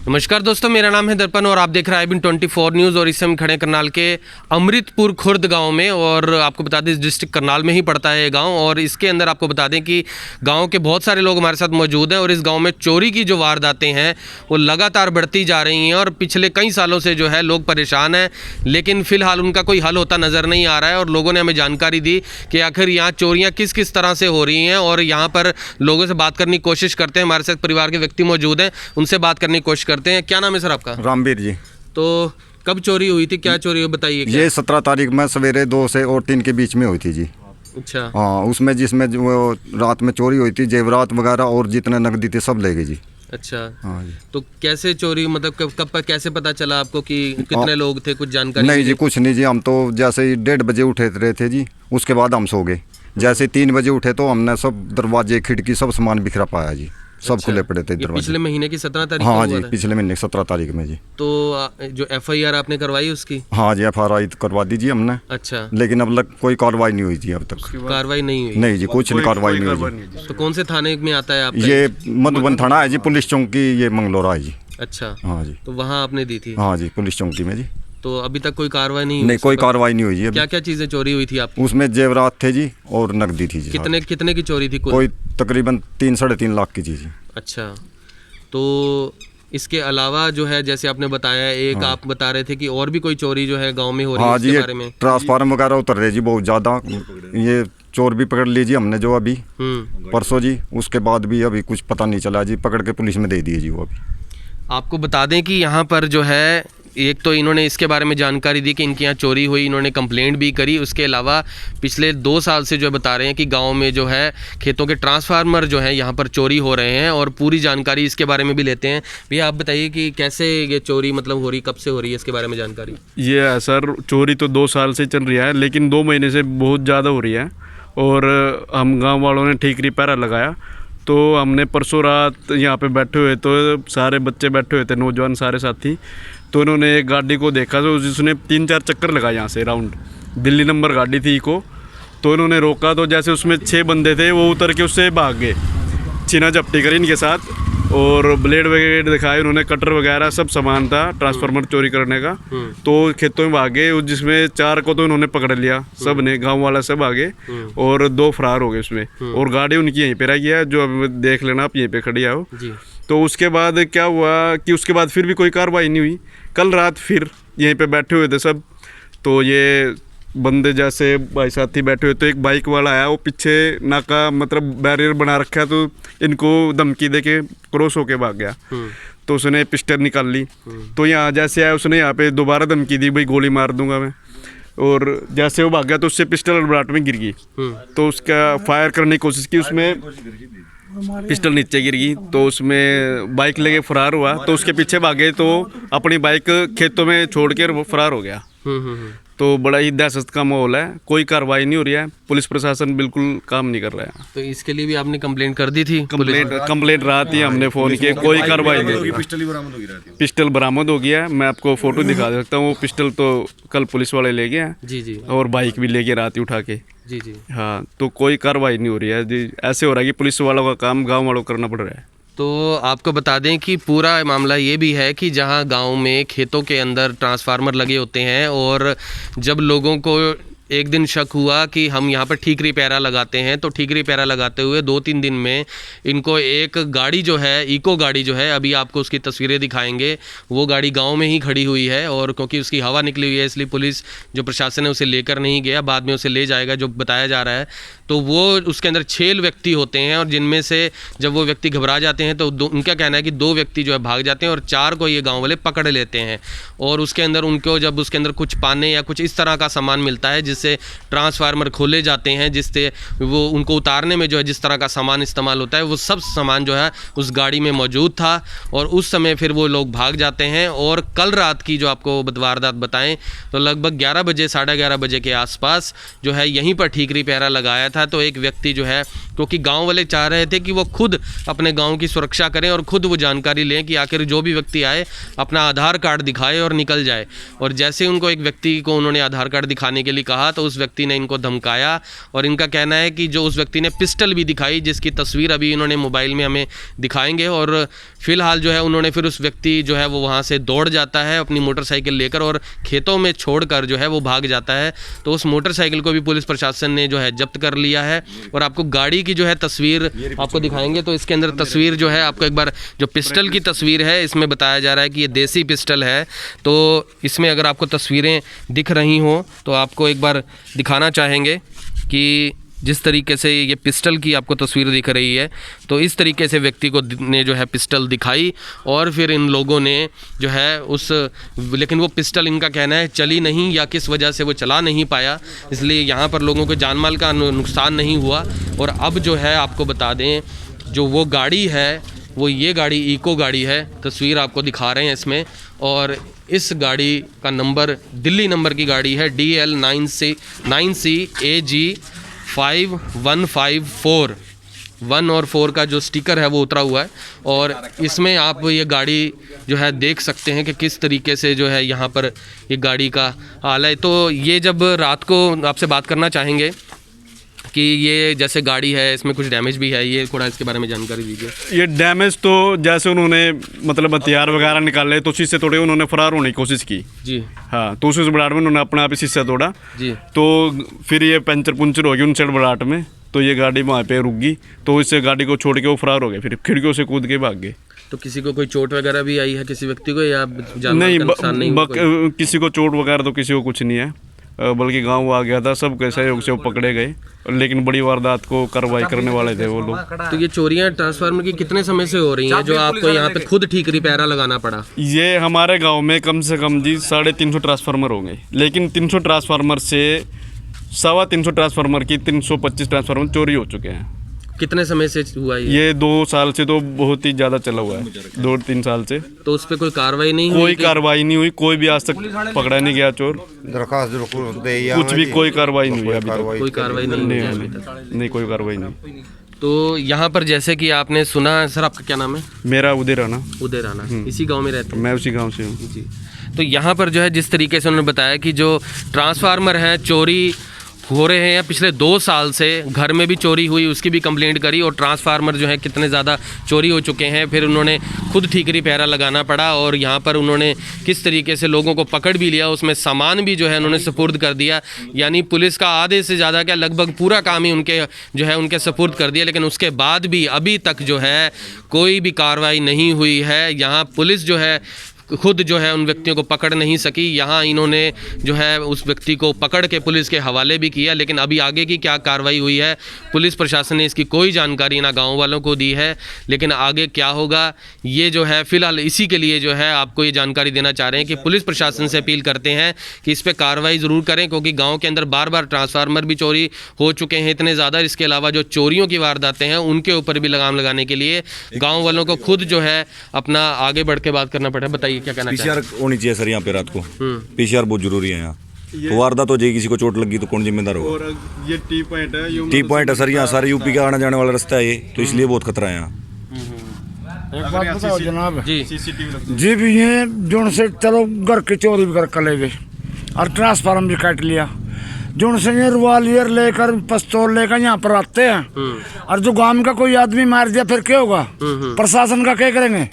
नमस्कार दोस्तों, मेरा नाम है दर्पण और आप देख रहे हैं IBN24 न्यूज़। और इस समय खड़े करनाल के अमृतपुर खुर्द गांव में, और आपको बता दें डिस्ट्रिक्ट करनाल में ही पड़ता है ये गांव। और इसके अंदर आपको बता दें कि गांव के बहुत सारे लोग हमारे साथ मौजूद हैं। और इस गांव में चोरी की जो वारदातें हैं वो लगातार बढ़ती जा रही हैं और पिछले कई सालों से जो है लोग परेशान हैं, लेकिन फ़िलहाल उनका कोई हल होता नज़र नहीं आ रहा है। और लोगों ने हमें जानकारी दी कि आखिर यहाँ चोरियाँ किस किस तरह से हो रही हैं, और यहाँ पर लोगों से बात करने की कोशिश करते हैं। हमारे साथ परिवार के व्यक्ति मौजूद हैं, उनसे बात करने की कोशिश करते हैं। क्या नाम है सर आपका? रामवीर जी। तो कब चोरी हुई थी, क्या चोरी हुई बताइए। ये 17 तारीख में सवेरे 2 से और 3 के बीच में हुई थी जी। अच्छा। हाँ, उसमें जिसमें वो रात में चोरी हुई थी, जेवरात वगैरह और जितने नकदी थे सब ले गए जी। अच्छा। हाँ जी। तो कैसे चोरी, मतलब कब कैसे पता चला आपको कि कितने लोग थे, कुछ जानकारी? नहीं जी, कुछ नहीं जी। हम तो जैसे ही 1:30 बजे उठे रहे थे जी, उसके बाद हम सो गए। जैसे 3 बजे उठे तो हमने सब दरवाजे खिड़की सब सामान बिखरा पाया जी। सब अच्छा। खुले पड़े थे दरवाजे। पिछले महीने की 17 तारीख? हाँ जी, पिछले महीने 17 तारीख में जी। तो जो FIR आपने करवाई उसकी? हाँ जी, FIR करवा दी जी हमने। अच्छा। लेकिन अब तक कोई कार्रवाई नहीं हुई जी अब तक। कार्रवाई नहीं हुई? नहीं जी, कुछ कार्रवाई नहीं हुई जी। तो कौन से थाने में आता है आपका? ये मधुबन थाना है जी, पुलिस चौकी ये मंगलोरा है जी। अच्छा। हाँ जी। तो वहाँ आपने दी थी? हाँ जी, पुलिस चौकी में जी। तो अभी तक कोई कार्रवाई नहीं हुई? नहीं, कोई कार्रवाई नहीं हुई जी। क्या क्या चीज़ें चोरी हुई थी आपकी? उसमें जेवरात थे जी और नकदी थी जी। कितने की चोरी थी? कोई तकरीबन 3-3.5 लाख की चीज़। अच्छा। तो इसके अलावा जो है, जैसे आपने बताया, एक आप बता रहे थे कि और भी कोई चोरी जो है गांव में हो रही है, इसके बारे में? ट्रांसफार्मर वगैरह उतर रहे जी बहुत ज़्यादा। ये चोर भी पकड़ लीजिए हमने जो अभी परसों जी। उसके बाद भी अभी कुछ पता नहीं चला जी, पकड़ के पुलिस में दे दिए जी वो अभी। आपको बता दें कि यहाँ पर जो है, एक तो इन्होंने इसके बारे में जानकारी दी कि इनके यहाँ चोरी हुई, इन्होंने कंप्लेंट भी करी। उसके अलावा पिछले 2 साल से जो बता रहे हैं कि गांव में जो है खेतों के ट्रांसफार्मर जो है यहाँ पर चोरी हो रहे हैं, और पूरी जानकारी इसके बारे में भी लेते हैं। भैया आप बताइए कि कैसे ये चोरी मतलब हो रही, कब से हो रही है, इसके बारे में जानकारी। ये है सर, चोरी तो 2 साल से चल रही है, लेकिन 2 महीने से बहुत ज़्यादा हो रही है। और हम गाँव वालों ने ठीकरी पहरा लगाया। तो हमने परसों रात यहाँ पे बैठे हुए, तो सारे बच्चे बैठे हुए थे, नौजवान सारे साथी। तो उन्होंने एक गाड़ी को देखा, तो जिसने 3-4 चक्कर लगाए यहाँ से राउंड। दिल्ली नंबर गाड़ी थी इको। तो उन्होंने रोका, तो जैसे उसमें 6 बंदे थे, वो उतर के उससे भाग गए। छीना झपटी करी इनके साथ, और ब्लेड वगैरह दिखाए उन्होंने, कटर वगैरह सब सामान था ट्रांसफार्मर चोरी करने का। तो खेतों में भागे, जिसमें 4 को तो उन्होंने पकड़ लिया, सब ने, गांव वाला सब आगे, और 2 फरार हो गए उसमें। और गाड़ी उनकी यहीं पे रह गया, जो अब देख लेना आप, यहीं पे खड़ी आओ। तो उसके बाद क्या हुआ कि उसके बाद फिर भी कोई कार्रवाई नहीं हुई। कल रात फिर यहीं पे बैठे हुए थे सब, तो ये बंदे जैसे भाई साथी बैठे हुए, तो एक बाइक वाला आया, वो पीछे नाका मतलब बैरियर बना रखा है, तो इनको धमकी दे के क्रॉस होके भाग गया। तो उसने पिस्टल निकाल ली। तो यहाँ जैसे आया, उसने यहाँ पे दोबारा धमकी दी, भाई गोली मार दूंगा मैं। और जैसे वो भाग गया, तो उससे पिस्टल बराट में गिर गई। तो उसका फायर करने की कोशिश की, उसमें पिस्टल नीचे गिर गई। तो उसमें बाइक लेके फरार हुआ। तो उसके पीछे भागे, तो अपनी बाइक खेतों में छोड़ के वो फरार हो गया। तो बड़ा ही दहशत का माहौल है, कोई कार्रवाई नहीं हो रही है, पुलिस प्रशासन बिल्कुल काम नहीं कर रहा है। तो इसके लिए भी आपने कंप्लेंट कर दी थी? कंप्लेंट रात ही हमने फ़ोन किया, कोई कार्रवाई नहीं। पिस्टल बरामद हो गया है, मैं आपको फ़ोटो दिखा सकता हूँ। वो पिस्टल तो कल पुलिस वाले ले गए हैं जी। और बाइक भी ले गए रात ही उठा के जी। हाँ, तो कोई कार्रवाई नहीं हो रही है जी। ऐसे हो रहा है कि पुलिस वालों का काम गाँव वालों को करना पड़ रहा है। तो आपको बता दें कि पूरा मामला ये भी है कि जहां गांव में खेतों के अंदर ट्रांसफार्मर लगे होते हैं, और जब लोगों को एक दिन शक हुआ कि हम यहाँ पर ठीकरी पैरा लगाते हैं, तो ठीकरी पैरा लगाते हुए 2-3 दिन में इनको एक गाड़ी जो है, इको गाड़ी जो है, अभी आपको उसकी तस्वीरें दिखाएंगे, वो गाड़ी गांव में ही खड़ी हुई है। और क्योंकि उसकी हवा निकली हुई है, इसलिए पुलिस जो प्रशासन है उसे लेकर नहीं गया, बाद में उसे ले जाएगा जो बताया जा रहा है। तो वो उसके अंदर 6 व्यक्ति होते हैं, और जिनमें से जब वो व्यक्ति घबरा जाते हैं, तो उनका कहना है कि 2 व्यक्ति जो है भाग जाते हैं, और 4 को ये गाँव वाले पकड़ लेते हैं। और उसके अंदर उनको जब उसके अंदर कुछ पाने या कुछ इस तरह का सामान मिलता है, जिससे ट्रांसफार्मर खोले जाते हैं, जिससे वो उनको उतारने में जो है जिस तरह का सामान इस्तेमाल होता है, वो सब सामान जो है उस गाड़ी में मौजूद था। और उस समय फिर वो लोग भाग जाते हैं। और कल रात की जो आपको वारदात बताएं, तो लगभग 11 बजे 11:30 बजे के आसपास जो है यहीं पर ठीकरी पहरा लगाया था। तो एक व्यक्ति जो है, क्योंकि गाँव वाले चाह रहे थे कि वो खुद अपने गाँव की सुरक्षा करें और खुद वो जानकारी लें कि आखिर जो भी व्यक्ति आए अपना आधार कार्ड दिखाए और निकल जाए। और जैसे उनको एक व्यक्ति को उन्होंने आधार कार्ड दिखाने के लिए कहा, हुआ तो उस व्यक्ति ने इनको धमकाया और इनका कहना है कि जो उस व्यक्ति ने पिस्टल भी दिखाई, जिसकी तस्वीर अभी इन्होंने मोबाइल में हमें दिखाएंगे। और फिलहाल जो है उन्होंने फिर उस व्यक्ति जो है वो वहाँ से दौड़ जाता है अपनी मोटरसाइकिल लेकर और खेतों में छोड़कर जो है वो भाग जाता है। तो उस मोटरसाइकिल को भी पुलिस प्रशासन ने जो है जब्त कर लिया है और आपको गाड़ी की जो है तस्वीर आपको दिखाएंगे। तो इसके अंदर तस्वीर जो है आपको एक बार जो पिस्टल की तस्वीर है, इसमें बताया जा रहा है कि ये देसी पिस्टल है। तो इसमें अगर आपको तस्वीरें दिख रही हों तो आपको एक बार दिखाना चाहेंगे कि जिस तरीके से ये पिस्टल की आपको तस्वीर दिख रही है, तो इस तरीके से व्यक्ति को ने जो है पिस्टल दिखाई और फिर इन लोगों ने जो है लेकिन वो पिस्टल इनका कहना है चली नहीं या किस वजह से वो चला नहीं पाया, इसलिए यहाँ पर लोगों को जानमाल का नुकसान नहीं हुआ। और अब जो है आपको बता दें, जो वो गाड़ी है वो ये गाड़ी इको गाड़ी है, तस्वीर आपको दिखा रहे हैं इसमें। और इस गाड़ी का नंबर दिल्ली नंबर की गाड़ी है DL 9C AG 5154। 1 और 4 का जो स्टिकर है वो उतरा हुआ है और इसमें आप ये गाड़ी जो है देख सकते हैं कि किस तरीके से जो है यहाँ पर ये गाड़ी का हाल है। तो ये जब रात को आपसे बात करना चाहेंगे कि ये जैसे गाड़ी है इसमें कुछ डैमेज भी है, ये थोड़ा इसके बारे में जानकारी दीजिए। ये डैमेज तो जैसे उन्होंने मतलब हथियार वगैरह निकाले तो शीशे तोड़े, उन्होंने फरार होने की कोशिश की जी। हाँ, तो उस बड़ाट में उन्होंने अपने आप ही शीशा तोड़ा जी। तो फिर ये पंचर हो गई उन चढ़ बड़ाट में, तो ये गाड़ी वहाँ पे रुक गई, तो इससे गाड़ी को छोड़ के वो फरार हो गए, फिर खिड़कियों से कूद के भाग गए। तो किसी को कोई चोट वगैरह भी आई है किसी व्यक्ति को या जानमाल का नुकसान नहीं? किसी को चोट वगैरह तो किसी को कुछ नहीं है, बल्कि गांव आ गया था, सबके सहयोग से वो पकड़े गए, लेकिन बड़ी वारदात को कार्रवाई करने वाले थे वो लोग। तो ये चोरियां ट्रांसफार्मर की कितने समय से हो रही हैं जो आपको यहाँ पे खुद ठीक रिपेयरा लगाना पड़ा? ये हमारे गांव में कम से कम जी 350 ट्रांसफार्मर होंगे, लेकिन 300 ट्रांसफार्मर से 325 ट्रांसफार्मर की 325 ट्रांसफार्मर चोरी हो चुके हैं। कितने समय से हुआ ये 2 साल से तो बहुत ही ज़्यादा चला हुआ है, 2-3 साल से। तो उस पर कोई कार्रवाई नहीं हुई? कोई कार्रवाई नहीं हुई, कोई भी आज तक पकड़ा नहीं गया चोर, कुछ भी कोई कार्रवाई नहीं हुई अभी तक। कोई कार्रवाई नहीं, कोई कार्रवाई नहीं। तो यहाँ पर जैसे कि आपने सुना, सर आपका क्या नाम है? मेरा उदय राणा। उदय राणा, इसी गांव में रहते हैं? मैं उसी गांव से हूँ जी। तो यहाँ पर जो है जिस तरीके से उन्होंने बताया कि जो ट्रांसफार्मर है चोरी हो रहे हैं, पिछले 2 साल से घर में भी चोरी हुई, उसकी भी कंप्लेंट करी और ट्रांसफार्मर जो है कितने ज़्यादा चोरी हो चुके हैं, फिर उन्होंने खुद ठीक रिपेयरा लगाना पड़ा और यहाँ पर उन्होंने किस तरीके से लोगों को पकड़ भी लिया, उसमें सामान भी जो है उन्होंने सुपुर्द कर दिया। यानी पुलिस का आधे से ज़्यादा क्या लगभग पूरा काम ही उनके जो है उनके सुपुर्द कर दिया, लेकिन उसके बाद भी अभी तक जो है कोई भी कार्रवाई नहीं हुई है। यहाँ पुलिस जो है खुद जो है उन व्यक्तियों को पकड़ नहीं सकी। यहाँ इन्होंने जो है उस व्यक्ति को पकड़ के पुलिस के हवाले भी किया, लेकिन अभी आगे की क्या कार्रवाई हुई है पुलिस प्रशासन ने इसकी कोई जानकारी ना गांव वालों को दी है। लेकिन आगे क्या होगा ये जो है फिलहाल इसी के लिए जो है आपको ये जानकारी देना चाह रहे हैं कि पुलिस प्रशासन से अपील करते हैं कि इस पर कार्रवाई ज़रूर करें, क्योंकि गाँव के अंदर बार बार ट्रांसफार्मर भी चोरी हो चुके हैं इतने ज़्यादा। इसके अलावा जो चोरियों की वारदातें हैं उनके ऊपर भी लगाम लगाने के लिए गाँव वालों को खुद जो है अपना आगे बढ़ के बात करना पड़े। बताइए क्या कहना पीसीआर होनी चाहिए सर यहाँ पे रात को, पीसीआर बहुत जरूरी है यहाँ। तो वारदात हो जाएगी, किसी को चोट लगी तो कौन जिम्मेदार होगा? और ये टी पॉइंट है सर, यहाँ सारे यूपी का आने जाने वाला रास्ता है ये, तो इसलिए बहुत खतरा है यहाँ। एक बात बताओ जनाब जी भी ये जोन से चलो घर की चोरी भी कर ले गए और ट्रांसफार्मर भी काट लिया, जोन से ये रिवाल्वर लेकर पिस्तौल लेकर यहाँ पर आते हैं और जो गांव का कोई आदमी मार दिया फिर क्या होगा? प्रशासन का क्या करेंगे?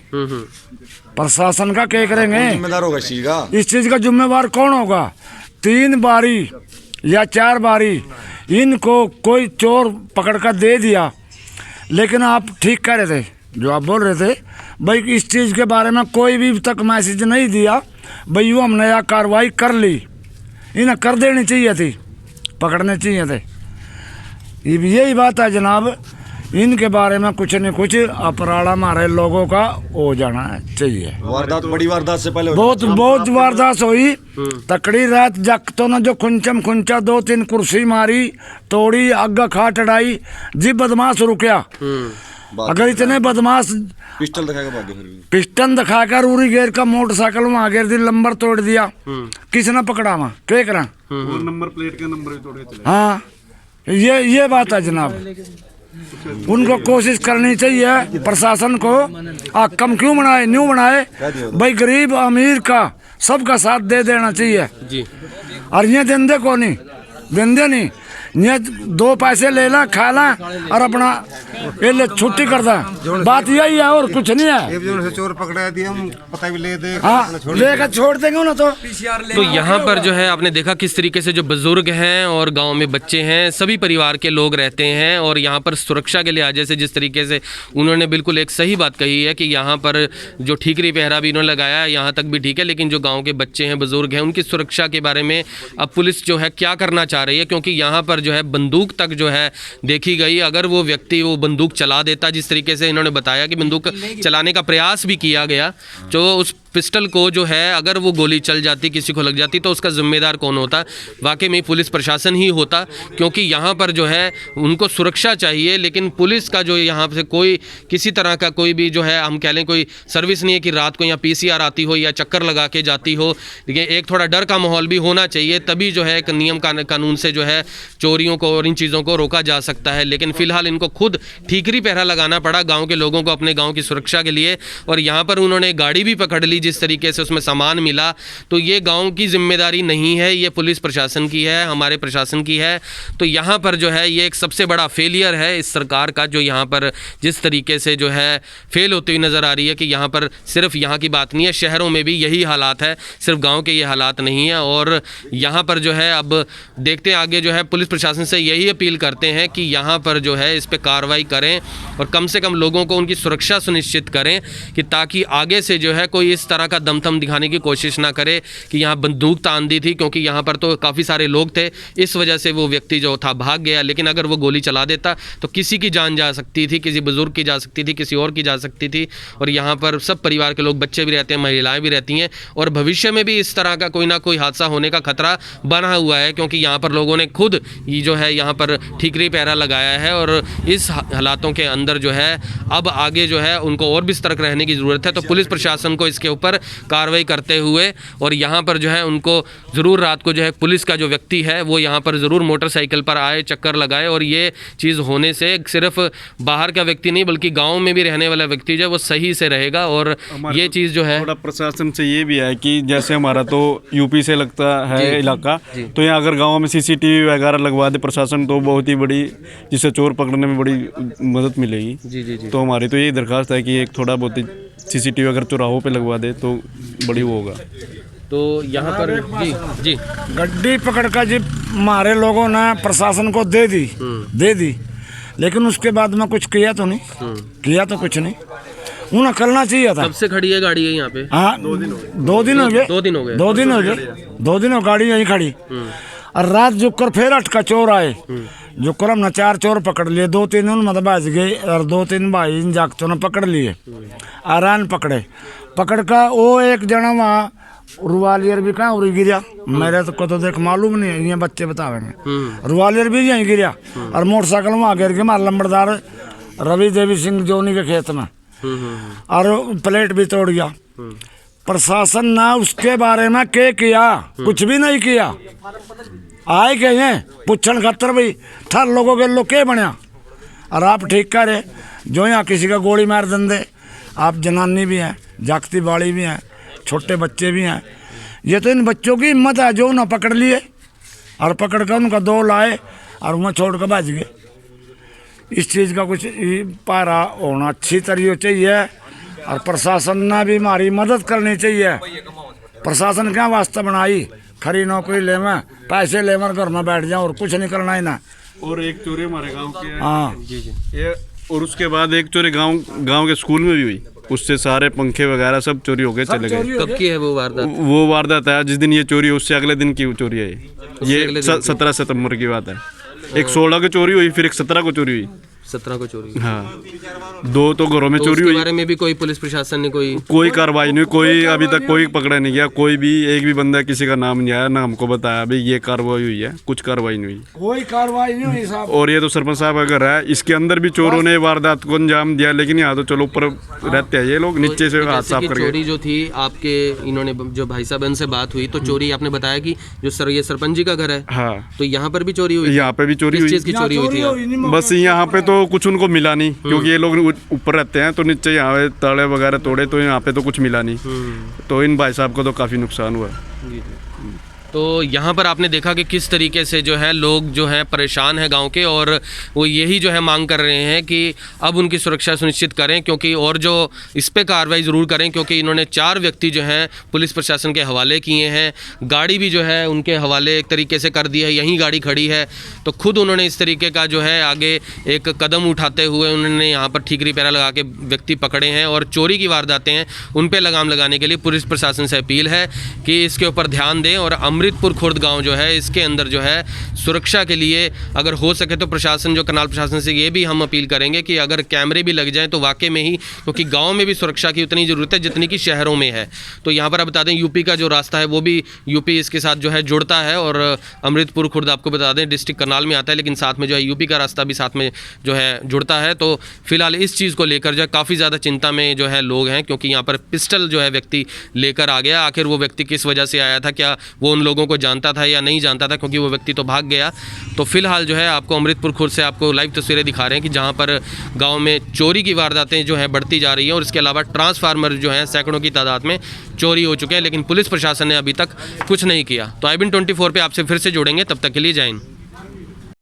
प्रशासन का क्या करेंगे? जिम्मेदार होगा इस चीज का जिम्मेवार कौन होगा? 3 बारी या 4 बारी इनको कोई चोर पकड़ कर दे दिया, लेकिन आप ठीक कह रहे थे जो आप बोल रहे थे भाई इस चीज़ के बारे में कोई भी तक मैसेज नहीं दिया भाई वो हमने यह कार्रवाई कर ली, इन्हें कर देनी चाहिए थी, पकड़ने चाहिए थे। यही बात है जनाब, इनके बारे में कुछ न कुछ अपराध हमारे लोगों का हो जाना चाहिए। वारदात बड़ी वारदात से पहले बहुत वारदात हुई। तकड़ी रात जग तो न जो खुंचम खुंचा 2-3 कुर्सी मारी तोड़ी, अग्गा खा टड़ाई जी, बदमाश रुकया। अगर इतने बदमाश पिस्टन दिखाकर उरी गेर का मोटरसाइकिल वहाँ गेर दी, नंबर तोड़ दिया, किसने पकड़ा वहाँ क्या करा? नंबर प्लेट का नंबर भी तोड़े चले। हाँ ये बात है जनाब, उनको कोशिश करनी चाहिए प्रशासन को। कम क्यों बनाए न्यू बनाए भाई, गरीब अमीर का सबका साथ दे देना चाहिए जी। और ये देंदे को नहीं, देंदे नहीं, ये 2 पैसे ले ला खा ला और अपना ये ले छुट्टी कर दा। बात यही है और कुछ नहीं है। से चोर पकड़ा दिए हम पता भी ले दे, हाँ लेकर छोड़ देंगे ना तो यहाँ पर जो है आपने देखा किस तरीके से जो बुजुर्ग हैं और गांव में बच्चे हैं, सभी परिवार के लोग रहते हैं और यहाँ पर सुरक्षा के लिहाजे से जिस तरीके से उन्होंने बिल्कुल एक सही बात कही है कि यहाँ पर जो ठीकरी पहरा भी इन्होंने लगाया है यहाँ तक भी ठीक है, लेकिन जो गाँव के बच्चे हैं बुजुर्ग हैं उनकी सुरक्षा के बारे में अब पुलिस जो है क्या करना चाह रही है, क्योंकि यहाँ पर जो है बंदूक तक जो है देखी गई। अगर वो व्यक्ति वो बंदूक चला देता, जिस तरीके से इन्होंने बताया कि बंदूक चलाने का प्रयास भी किया गया, तो उस पिस्टल को जो है अगर वो गोली चल जाती, किसी को लग जाती, तो उसका जिम्मेदार कौन होता? वाकई में पुलिस प्रशासन ही होता, क्योंकि यहाँ पर जो है उनको सुरक्षा चाहिए। लेकिन पुलिस का जो यहाँ से कोई किसी तरह का कोई भी जो है हम कह लें कोई सर्विस नहीं है कि रात को यहाँ PCR आती हो या चक्कर लगा के जाती हो। लेकिन एक थोड़ा डर का माहौल भी होना चाहिए, तभी जो है एक नियम कानून से जो है चोरियों को और इन चीज़ों को रोका जा सकता है। लेकिन फिलहाल इनको खुद ठीकरी पहरा लगाना पड़ा गाँव के लोगों को अपने गाँव की सुरक्षा के लिए। और यहाँ पर उन्होंने गाड़ी भी पकड़ ली, जिस तरीके से उसमें सामान मिला। तो ये गांव की जिम्मेदारी नहीं है, ये पुलिस प्रशासन की है, हमारे प्रशासन की है। तो यहाँ पर जो है ये एक सबसे बड़ा फेलियर है इस सरकार का, जो यहाँ पर जिस तरीके से जो है फेल होती हुई नज़र आ रही है। कि यहाँ पर सिर्फ यहाँ की बात नहीं है, शहरों में भी यही हालात है, सिर्फ गाँव के ये हालात नहीं है। और यहाँ पर जो है अब देखते हैं आगे जो है पुलिस प्रशासन से यही अपील करते हैं कि यहाँ पर जो है इस पर कार्रवाई करें और कम से कम लोगों को उनकी सुरक्षा सुनिश्चित करें, कि ताकि आगे से जो है कोई इस तरह का दमथम दिखाने की कोशिश ना करे कि यहाँ बंदूक तान दी थी, क्योंकि यहाँ पर तो काफ़ी सारे लोग थे, इस वजह से वो व्यक्ति जो था भाग गया। लेकिन अगर वो गोली चला देता तो किसी की जान जा सकती थी, किसी बुजुर्ग की जा सकती थी, किसी और की जा सकती थी। और यहाँ पर सब परिवार के लोग, बच्चे भी रहते हैं, महिलाएं भी रहती हैं, और भविष्य में भी इस तरह का कोई ना कोई हादसा होने का खतरा बना हुआ है, क्योंकि यहाँ पर लोगों ने खुद ये जो है यहाँ पर ठीकरी पहरा लगाया है। और इस हालातों के अंदर जो है अब आगे जो है उनको और भी सतर्क रहने की ज़रूरत है। तो पुलिस प्रशासन को इसके ऊपर कार्रवाई करते हुए और यहाँ पर जो है उनको ज़रूर रात को जो है पुलिस का जो व्यक्ति है वो यहाँ पर ज़रूर मोटरसाइकिल पर आए, चक्कर लगाए। और ये चीज़ होने से सिर्फ बाहर का व्यक्ति नहीं बल्कि गांव में भी रहने वाला व्यक्ति जो है वो सही से रहेगा। और ये चीज़ जो है थोड़ा प्रशासन से ये भी है कि जैसे हमारा तो यूपी से लगता है इलाका, तो यहाँ अगर गाँव में CCTV वगैरह लगवा दे प्रशासन तो बहुत ही बड़ी, जिससे चोर पकड़ने में बड़ी मदद मिलेगी। जी। तो हमारी तो यही दरख्वास्त है कि एक थोड़ा बहुत CCTV अगर चौराहों पे लगवा दे तो बड़ी वो होगा। तो यहाँ पर जी गड्डी पकड़ कर जी हमारे लोगों ने प्रशासन को दे दी, लेकिन उसके बाद में कुछ किया तो नहीं, किया तो कुछ नहीं, उन्हें करना चाहिए था। कब से खड़ी है गाड़ी यहाँ पे? हाँ 2 दिन हो गए, 2 दिन हो गाड़ी यहीं खड़ी। और रात जुकर फिर अटका चोर आए, जुकर हमने 4 चोर पकड़ लिए, 2-3 उनमें बच गए और 2-3 भाई इन जागतों ने पकड़ लिए, आरान पकड़ का वो एक जना वहाँ रुवालियर भी कहाँ उड़ी गिरा, मेरे को तो देख मालूम नहीं है, ये बच्चे बतावेंगे। रुवालियर भी यहीं गिरा और मोटरसाइकिल वहाँ गिर के हमारा लंबरदार रवि देवी सिंह जोनी के खेत में, और प्लेट भी तोड़ गया। प्रशासन ने उसके बारे में क्या किया? कुछ भी नहीं किया। आए के हैं पूछन खतर भाई थर लोगों के लोग क्या बनया, और आप ठीक करे जो यहाँ किसी का गोली मार दे। आप जनानी भी हैं, जागती बाड़ी भी हैं, छोटे बच्चे भी हैं। ये तो इन बच्चों की हिम्मत है जो उन्हें पकड़ लिए और पकड़ कर उनका 2 लाए और वहाँ छोड़ कर भाज गए। इस चीज़ का कुछ पारा होना अच्छी तरह चाहिए और प्रशासन ने भी हमारी मदद करनी चाहिए। प्रशासन क्या वास्ता बनाई, खरी नौकरी ले में पैसे ले में घर में बैठ जाओ और कुछ नहीं करना ही ना। और एक चोरी हमारे गांव के, हाँ ये, और उसके बाद एक चोरी गांव के स्कूल में भी हुई, उससे सारे पंखे वगैरह सब चोरी हो गए, चले गए। कब की है वो वारदात? वो वारदात है जिस दिन ये चोरी उससे अगले दिन की चोरी है। ये 17 सितंबर की बात है। एक 16 को चोरी हुई, फिर एक 17 को चोरी हुई, 17 को चोरी। हाँ 2 तो घरों में तो चोरी उसके हुई। बारे में भी कोई पुलिस प्रशासन ने कोई कार्रवाई नहीं, कोई अभी तक कोई पकड़ा नहीं गया, कोई भी एक भी बंदा किसी का नाम नहीं आया, ना हमको बताया भाई ये कार्रवाई हुई है, कुछ कार्रवाई नहीं हुई, कोई कार्रवाई नहीं हुई साहब। और ये तो सरपंच साहब का घर है, इसके अंदर भी चोरों ने वारदात को अंजाम दिया, लेकिन यहाँ तो चलो ऊपर रहते हैं ये लोग, नीचे से हाथ साफ करके। चोरी जो थी आपके, इन्होंने जो भाई साहब से बात हुई तो चोरी आपने बताया कि जो ये सरपंच जी का घर है, हाँ तो यहाँ पर भी चोरी हुई? यहाँ पे भी चोरी हुई। किस चीज़ की चोरी हुई थी? बस यहाँ पे तो कुछ उनको मिला नहीं, क्योंकि ये लोग ऊपर रहते हैं, तो नीचे यहाँ ताले वगैरह तोड़े, तो यहाँ पे तो कुछ मिला नहीं, तो इन भाई साहब को तो काफ़ी नुकसान हुआ। तो यहाँ पर आपने देखा कि किस तरीके से जो है लोग जो हैं परेशान हैं गांव के, और वो यही जो है मांग कर रहे हैं कि अब उनकी सुरक्षा सुनिश्चित करें, क्योंकि और जो इस पे कार्रवाई ज़रूर करें, क्योंकि इन्होंने 4 व्यक्ति जो हैं पुलिस प्रशासन के हवाले किए हैं। गाड़ी भी जो है उनके हवाले एक तरीके से कर दी है, यहीं गाड़ी खड़ी है। तो खुद उन्होंने इस तरीके का जो है आगे एक कदम उठाते हुए उन्होंने यहाँ पर ठीकरी पैरा लगा के व्यक्ति पकड़े हैं, और चोरी की वारदातें हैं उन पर लगाम लगाने के लिए पुलिस प्रशासन से अपील है कि इसके ऊपर ध्यान दें। और अमृतपुर खुर्द गांव जो है इसके अंदर जो है सुरक्षा के लिए अगर हो सके तो प्रशासन, जो कनाल प्रशासन से ये भी हम अपील करेंगे कि अगर कैमरे भी लग जाएं तो वाकई में ही, क्योंकि गांव में भी सुरक्षा की उतनी ज़रूरत है जितनी कि शहरों में है। तो यहाँ पर आप बता दें यूपी का जो रास्ता है वो भी यूपी इसके साथ जो है जुड़ता है, और अमृतपुर खुर्द आपको बता दें डिस्ट्रिक्ट करनाल में आता है, लेकिन साथ में जो है यूपी का रास्ता भी साथ में जो है जुड़ता है। तो फिलहाल इस चीज़ को लेकर जो है काफ़ी ज़्यादा चिंता में जो है लोग हैं, क्योंकि यहाँ पर पिस्टल जो है व्यक्ति लेकर आ गया। आखिर वो व्यक्ति किस वजह से आया था, क्या वो उन लोगों को जानता था या नहीं जानता था, क्योंकि वो व्यक्ति तो भाग गया। तो फिलहाल जो है आपको अमृतपुर खुर्द से आपको लाइव तस्वीरें दिखा रहे हैं कि जहाँ पर गांव में चोरी की वारदातें जो हैं बढ़ती जा रही हैं, और इसके अलावा ट्रांसफार्मर जो हैं सैकड़ों की तादाद में चोरी हो चुके हैं, लेकिन पुलिस प्रशासन ने अभी तक कुछ नहीं किया। तो IBN 24 पे आपसे फिर से जुड़ेंगे, तब तक के लिए जय हिंद।